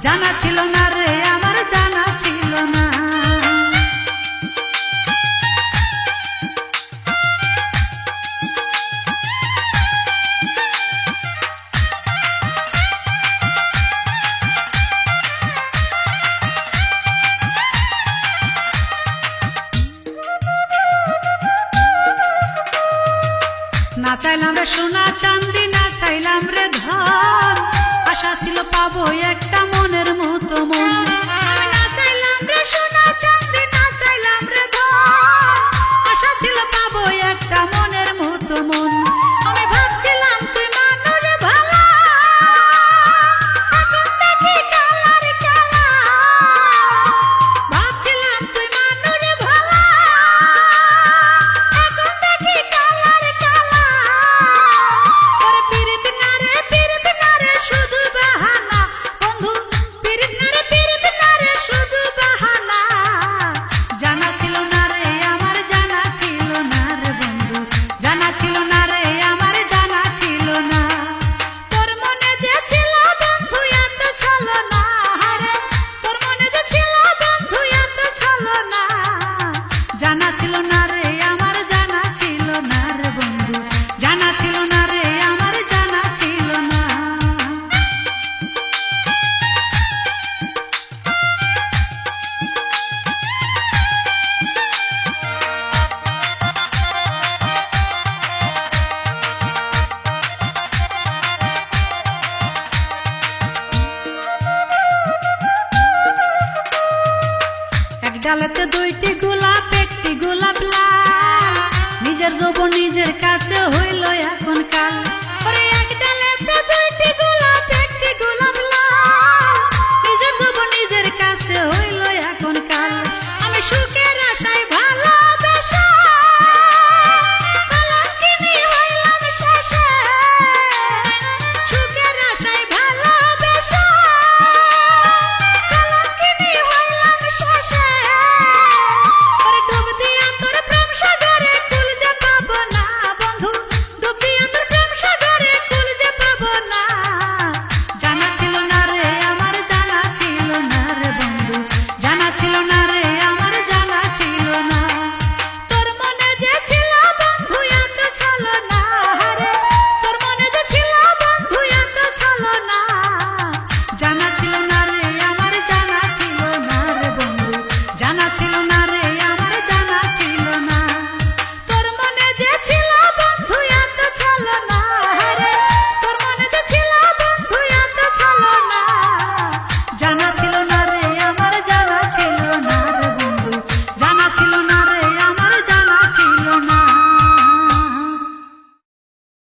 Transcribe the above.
জানা ছিল না রে আমার জানা ছিল না। না চাইলাম রে সোনা চাঁদি, না চাইলাম রে ধন, আশা ছিল পাবো একটা মনের মতো মন। আমি না চাইলাম রে সোনা চাঁদি, না চাইলাম রে ধন, আশা ছিল পাবো একটা মনের মতো মন। আমি ভাবছিলাম তুই মানুষ ভালা, এখন দেখি কালার কালা। ভাবছিলাম তুই মানুষ ভালা, এখন দেখি কালার কালা। ওরে পিরিত না রে শুধু বাহানা, বন্ধু পিরিত না রে শুধু বাহানা। জানা ছিল না রে আমার জানা ছিল না রে বন্ধু, জানা ছিল না রে আমার জানা ছিল না। তোর মনে যে ছিল বন্ধু এত ছলনা, রে তোর মনে যে ছিল বন্ধু এত ছলনা। জানা ছিল না রে আমার জানা ছিল না রে বন্ধু, জানা ছিল না রে আমার জানা ছিল না। এক ডালেতে দুইটি